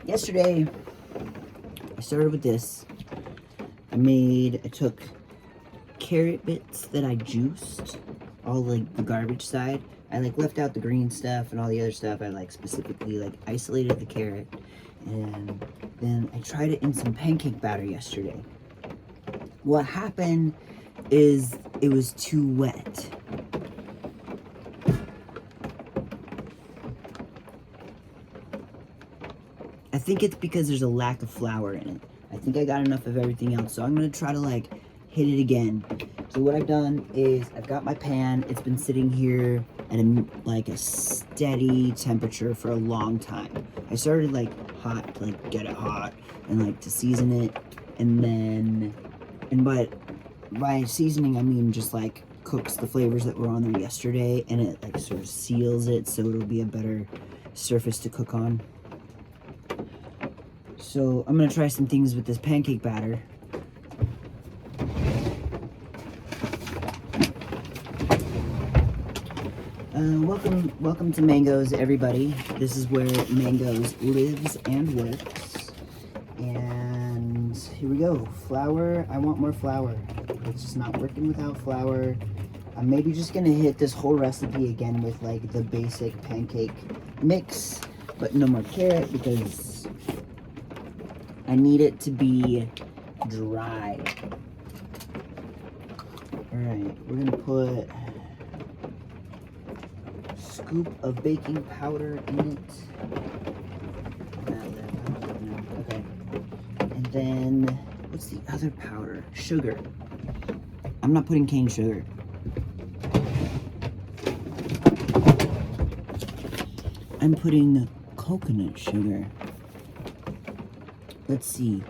Yesterday, I started with this. I took carrot bits that I juiced, all like the garbage side. I like left out the green stuff and all the other stuff. I like specifically like isolated the carrot, and then I tried it in some pancake batter yesterday. What happened is it was too wet. I think it's because there's a lack of flour in it. I think I got enough of everything else, so I'm gonna try to like hit it again. So what I've done is I've got my pan. It's been sitting here at a steady temperature for a long time. I started like hot to like get it hot and like to season it, by seasoning I mean just like cooks the flavors that were on there yesterday, and it like sort of seals it so it'll be a better surface to cook on. So I'm gonna try some things with this pancake batter. Welcome to Mangoes, everybody. This is where Mangoes lives and works. And here we go. Flour. I want more flour. It's just not working without flour. I'm maybe just gonna hit this whole recipe again with like the basic pancake mix, but no more carrot because I need it to be dry. Alright, we're gonna put a scoop of baking powder in it. Okay. And then, what's the other powder? Sugar. I'm not putting cane sugar. I'm putting coconut sugar. Let's see.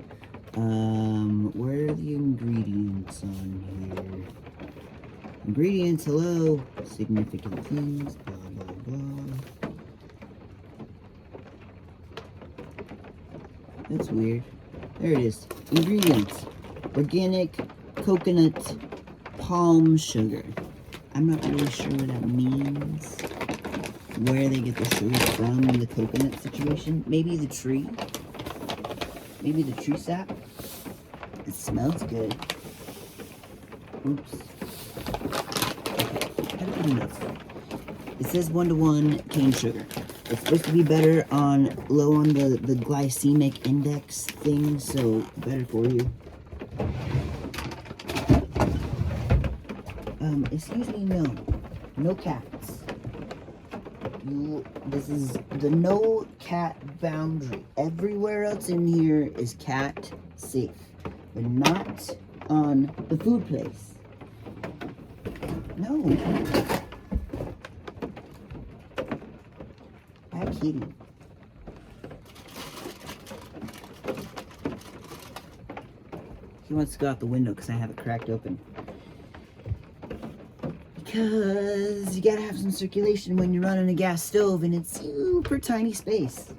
Where are the ingredients on here? Ingredients, hello. Significant things, blah, blah, blah. That's weird. There it is. Ingredients. Organic coconut palm sugar. I'm not really sure what that means. Where they get the sugar from in the coconut situation. Maybe the tree. Maybe the tree sap. It smells good. Oops. Okay, gotta put enough. It says 1:1 cane sugar. It's supposed to be better low on the glycemic index thing, so better for you. Excuse me, no cats. This is the no cat boundary. Everywhere else in here is cat safe, but not on the food place. No. Bad kitty. He wants to go out the window because I have it cracked open. Because you gotta have some circulation when you're running a gas stove and it's super tiny space.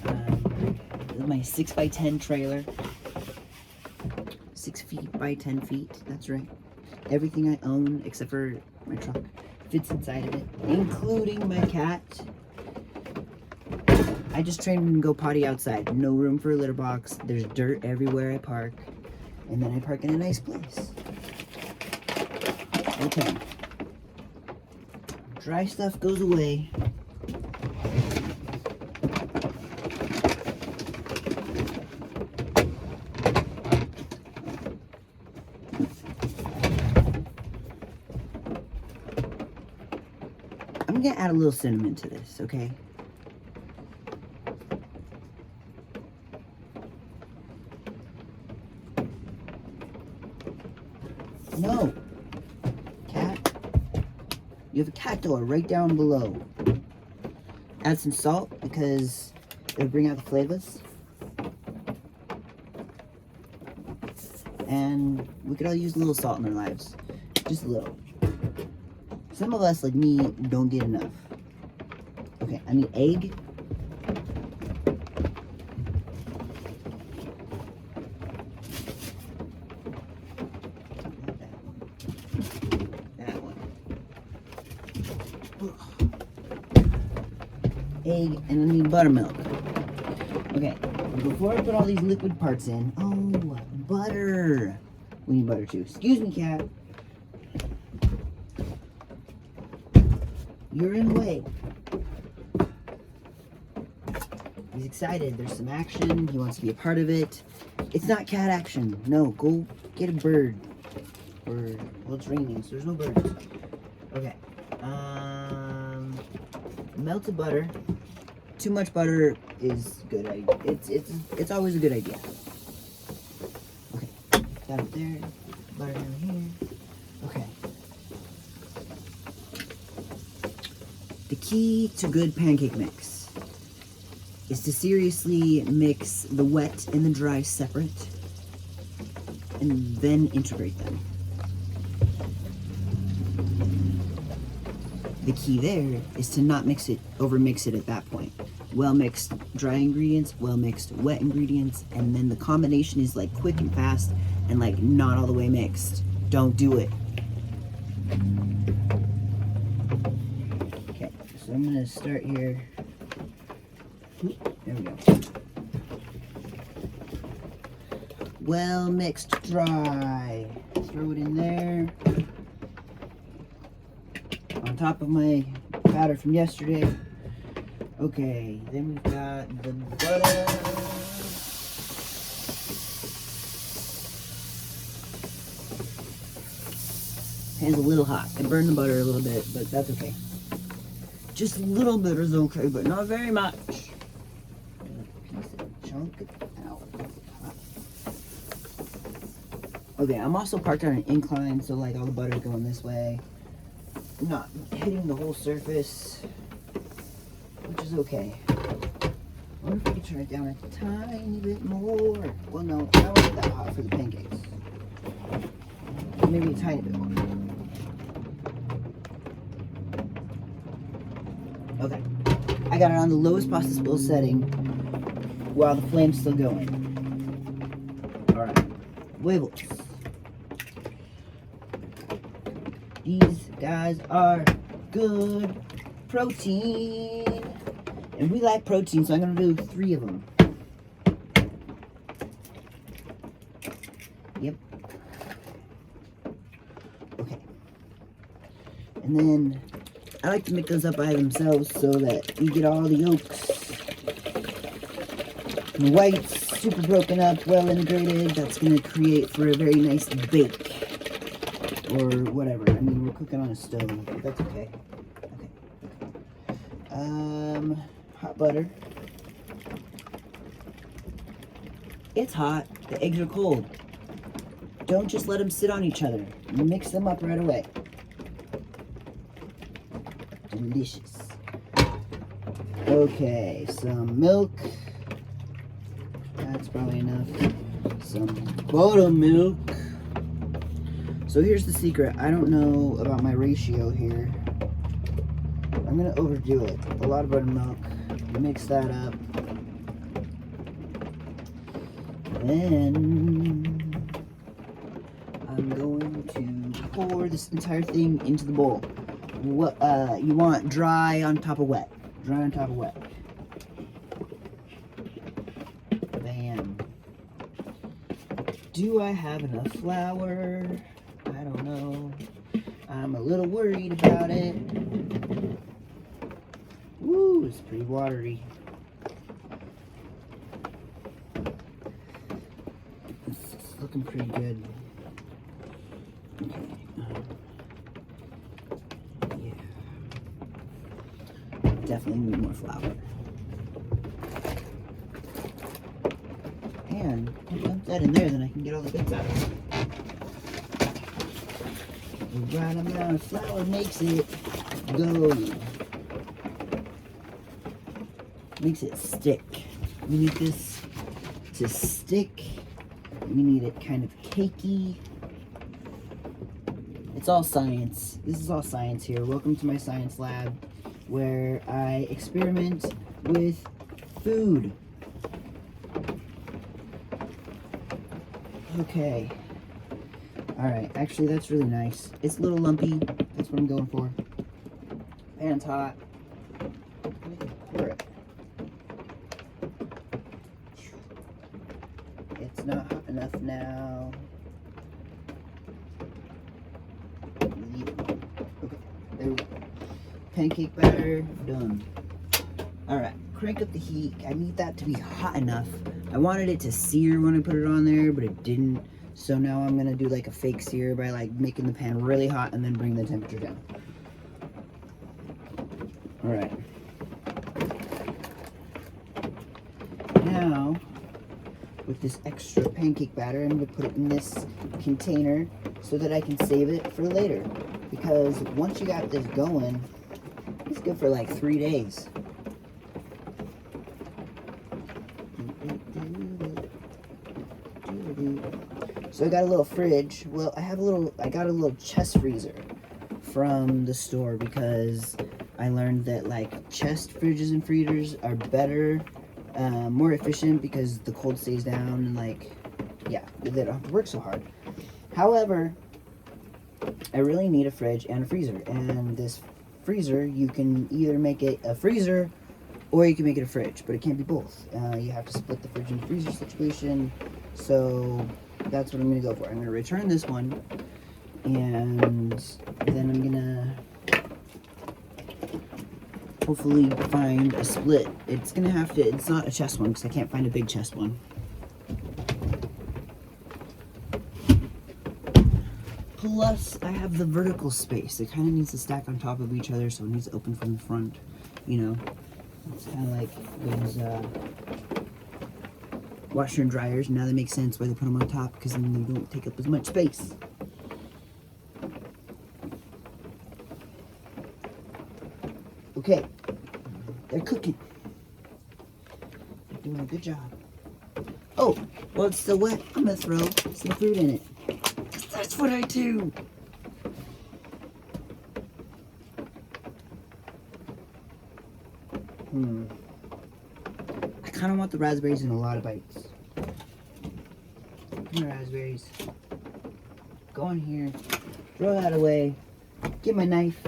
This is my 6x10 trailer. 6 feet by 10 feet, that's right. Everything I own, except for my truck, fits inside of it, including my cat. I just train him to go potty outside. No room for a litter box. There's dirt everywhere I park. And then I park in a nice place. Okay. Dry stuff goes away. I'm gonna add a little cinnamon to this, okay? No! Cat. You have a cat door right down below. Add some salt because it'll bring out the flavors. And we could all use a little salt in our lives. Just a little. Some of us, like me, don't get enough. Okay, I need egg. That one. Egg, and I need buttermilk. Okay, before I put all these liquid parts in, oh, butter. We need butter too. Excuse me, cat. You're in the way. He's excited. There's some action. He wants to be a part of it. It's not cat action. No, go get a bird. Or, well, it's raining, so there's no birds. Okay. Melted butter. Too much butter is good. It's always a good idea. Okay, got it there. Butter down here. Okay. The key to good pancake mix is to seriously mix the wet and the dry separate, and then integrate them. The key there is to not overmix it at that point. Well mixed dry ingredients, well mixed wet ingredients, and then the combination is like quick and fast and like not all the way mixed. Don't do it. Okay, so I'm gonna start here. There we go. Well mixed dry. Throw it in there. On top of my batter from yesterday. Okay, then we've got the butter. Pan's a little hot. I burned the butter a little bit, but that's okay. Just a little bit is okay, but not very much. Okay, I'm also parked on an incline, so like all the butter's going this way. I'm not hitting the whole surface, which is okay. I wonder if I could turn it down a tiny bit more. Well, no, I don't want it that hot for the pancakes. Maybe a tiny bit more. Okay, I got it on the lowest possible setting while the flame's still going. All right, wibbles. These guys are good protein. And we like protein, so I'm going to do 3 of them. Yep. Okay. And then I like to mix those up by themselves so that you get all the yolks and the whites super broken up, well integrated. That's going to create for a very nice bake. Or whatever. I mean, we're cooking on a stove, but that's okay. Okay. Hot butter. It's hot. The eggs are cold. Don't just let them sit on each other. Mix them up right away. Delicious. Okay, some milk. That's probably enough. Some buttermilk. So here's the secret. I don't know about my ratio here. I'm gonna overdo it. A lot of buttermilk. Mix that up. Then I'm going to pour this entire thing into the bowl. What you want dry on top of wet. Dry on top of wet. Bam. Do I have enough flour? I don't know. I'm a little worried about it. Woo, it's pretty watery. It's looking pretty good. Okay. Yeah. Definitely need more flour. And if I dump that in there, then I can get all the bits out of it. The right amount of flour makes it go. Makes it stick. We need this to stick. We need it kind of cakey. It's all science. This is all science here. Welcome to my science lab where I experiment with food. Okay. Alright, actually that's really nice. It's a little lumpy. That's what I'm going for. Pan's hot. Pour it. not hot enough now. Leave it alone. Okay, there we go. Pancake batter, done. Alright, crank up the heat. I need that to be hot enough. I wanted it to sear when I put it on there, but it didn't. So now I'm gonna do like a fake sear by like making the pan really hot and then bring the temperature down. Alright. Now, with this extra pancake batter, I'm gonna put it in this container so that I can save it for later. Because once you got this going, it's good for like 3 days. So I got a little fridge. Well, I got a little chest freezer from the store because I learned that like chest fridges and freezers are better, more efficient because the cold stays down and like, yeah, they don't have to work so hard. However, I really need a fridge and a freezer, and this freezer, you can either make it a freezer or you can make it a fridge, but it can't be both. You have to split the fridge and freezer situation, so that's what I'm going to go for. I'm going to return this one, and then I'm going to hopefully find a split. It's going to have to, it's not a chest one because I can't find a big chest one. Plus, I have the vertical space. It kind of needs to stack on top of each other, so it needs to open from the front, you know. It's kind of like those washer and dryers. Now that makes sense why they put them on top, because then they don't take up as much space. Okay, they're cooking. They're doing a good job. Oh, well, it's still wet. I'm gonna throw some fruit in it. That's what I do. I kind of want the raspberries in a lot of bites. Come here, raspberries. Go in here. Throw that away. Get my knife.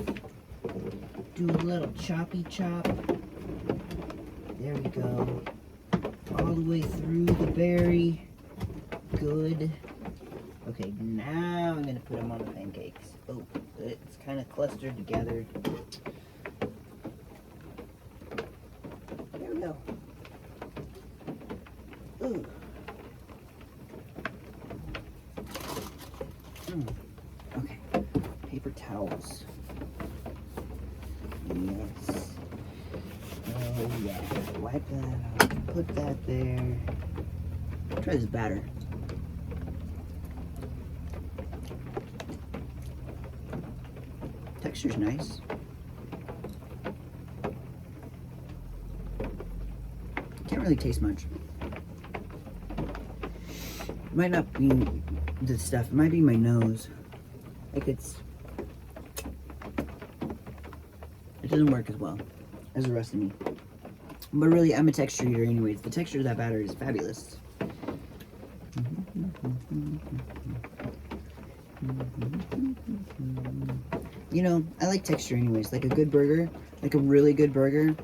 Do a little choppy chop. There we go. All the way through the berry. Good. Okay, now I'm going to put them on the pancakes. Oh, it's kind of clustered together. There we go. Ooh. Okay, paper towels. Yes. Oh yeah, wipe that out. Put that there. Try this batter. Texture's nice. Can't really taste much. It might not be the stuff, it might be my nose. Like it doesn't work as well as the rest of me. But really, I'm a texture eater anyways. The texture of that batter is fabulous. You know, I like texture anyways. Like a good burger, like a really good burger.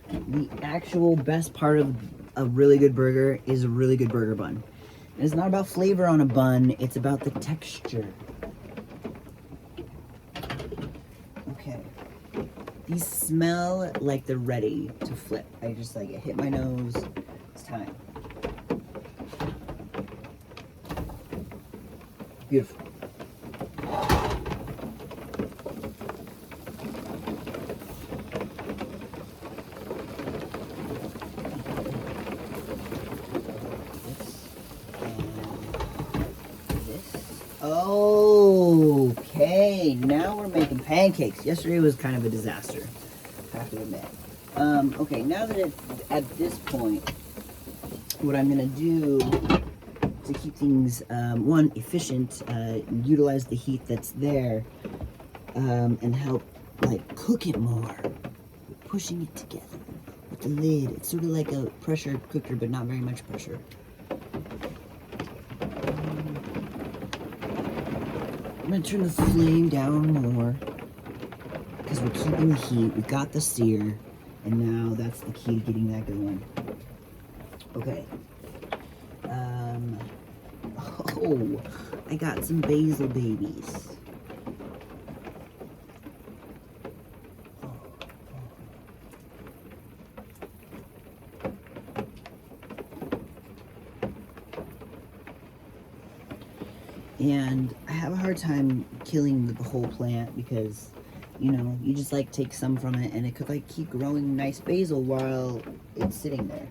The actual best part of a really good burger is a really good burger bun. And it's not about flavor on a bun, it's about the texture. Okay. These smell like they're ready to flip. I just like it hit my nose. It's time. Beautiful. Okay, now we're making pancakes. Yesterday was kind of a disaster, I have to admit. Okay, now that it's at this point, what I'm gonna do to keep things, one, efficient, utilize the heat that's there, and help, like, cook it more. Pushing it together with the lid. It's sort of like a pressure cooker, but not very much pressure. I'm gonna turn the flame down more because we're keeping the heat. We got the sear, and now that's the key to getting that going. Okay. Oh, I got some basil babies. And I have a hard time killing the whole plant because, you know, you just like take some from it and it could like keep growing nice basil while it's sitting there.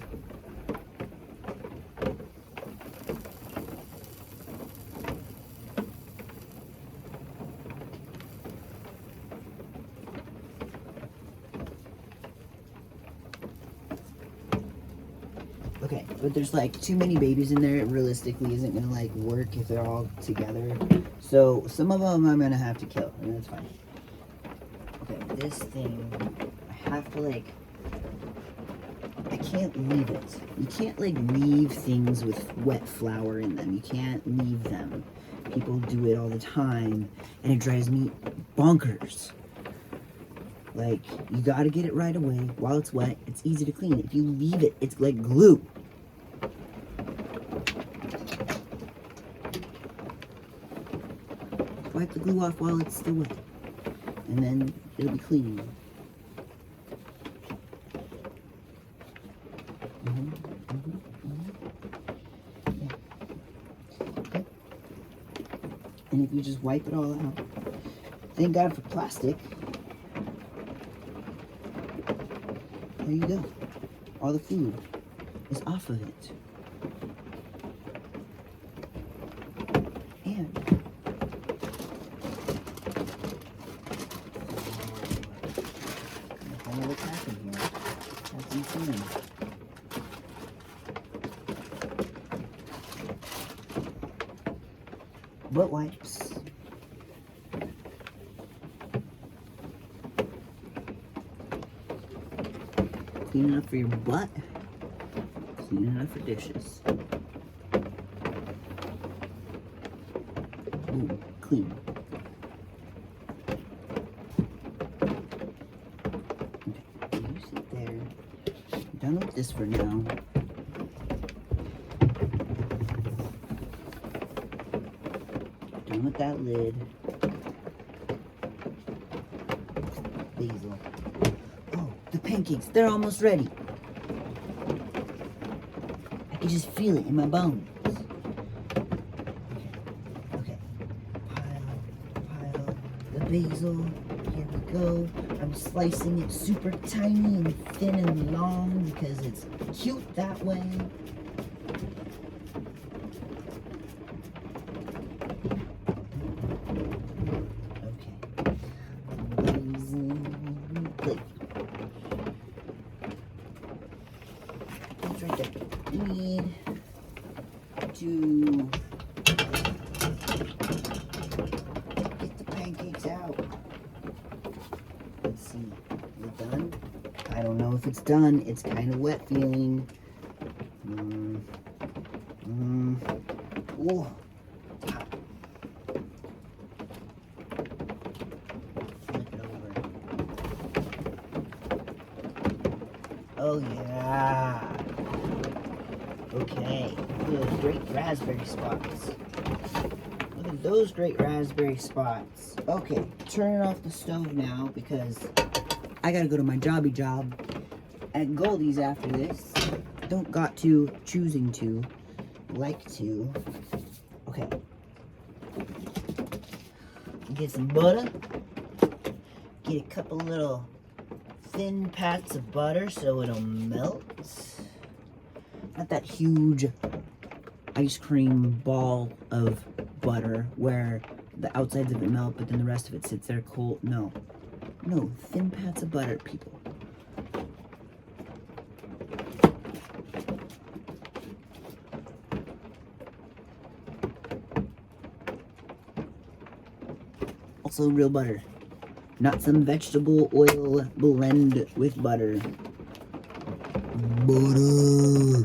Okay, but there's like too many babies in there. It realistically isn't gonna like work if they're all together. So some of them I'm gonna have to kill, and that's fine. Okay, this thing, I have to like, I can't leave it. You can't like leave things with wet flour in them. You can't leave them. People do it all the time, and it drives me bonkers. Like, you gotta get it right away while it's wet. It's easy to clean. If you leave it, it's like glue. Wipe the glue off while it's still wet, and then it'll be clean. Yeah. Okay. And if you just wipe it all out, thank God for plastic. There you go. All the food is off of it. And I don't know what's happening here. Have some fun. Butt wipes. Clean enough for your butt, clean enough for dishes. Ooh, clean. Okay, you sit there. I'm done with this for now. Done with that lid. Basil. The pancakes, they're almost ready. I can just feel it in my bones. Okay. Pile the basil. Here we go. I'm slicing it super tiny and thin and long because it's cute that way. Need to get the pancakes out. Let's see. Is it done? I don't know if it's done. It's kind of wet feeling. Oh. Flip it over. Oh yeah. Okay, look at those great raspberry spots. Look at those great raspberry spots. Okay, turning off the stove now because I gotta go to my jobby job at Goldie's after this. Don't got to, choosing to, like to. Okay. Get some butter. Get a couple little thin pats of butter so it'll melt. Not that huge ice cream ball of butter where the outsides of it melt, but then the rest of it sits there cold. No. No, thin pats of butter, people. Also real butter. Not some vegetable oil blend with butter. Butter.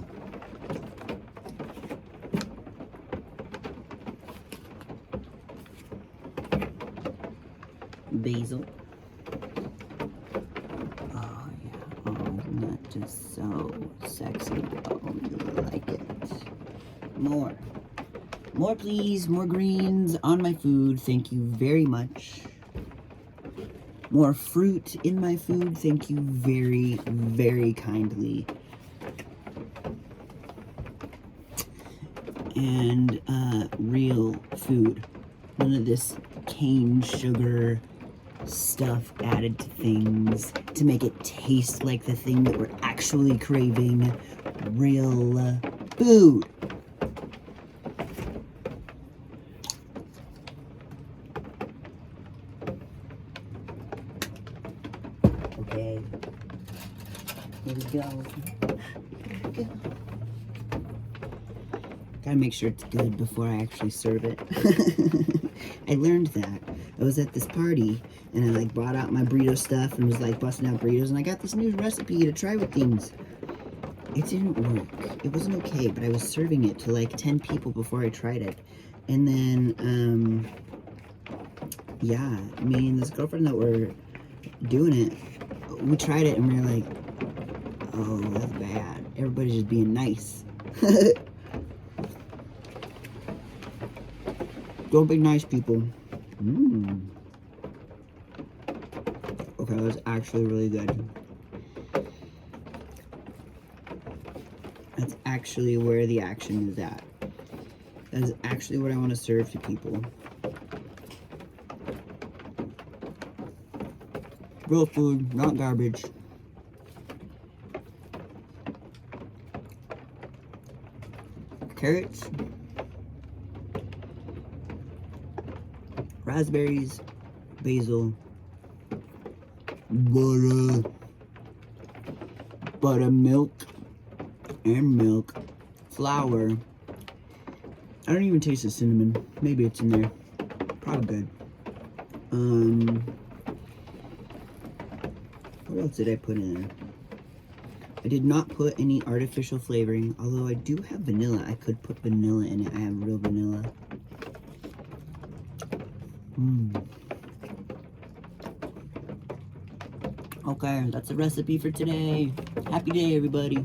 Basil. Oh yeah, oh isn't that just so sexy? Oh, you like it. More. More, please. More greens on my food. Thank you very much. More fruit in my food. Thank you very, very kindly. And real food. None of this cane sugar stuff added to things to make it taste like the thing that we're actually craving. Real food. Okay. Here we go. Here we go. Gotta make sure it's good before I actually serve it. I learned that. I was at this party and I like brought out my burrito stuff and was like busting out burritos, and I got this new recipe to try with things. It didn't work. It wasn't okay, but I was serving it to like 10 people before I tried it. And then, yeah, me and this girlfriend that were doing it, we tried it and we were like, oh, that's bad. Everybody's just being nice. Don't be nice, people. Okay, that's actually really good. That's actually where the action is at. That is actually what I want to serve to people. Real food, not garbage. Carrots. Raspberries. Basil. Buttermilk. And milk. Flour. I don't even taste the cinnamon. Maybe it's in there. Probably good. What else did I put in there? I did not put any artificial flavoring, although I do have vanilla. I could put vanilla in it. I have real vanilla. Okay, that's the recipe for today. Happy day, everybody.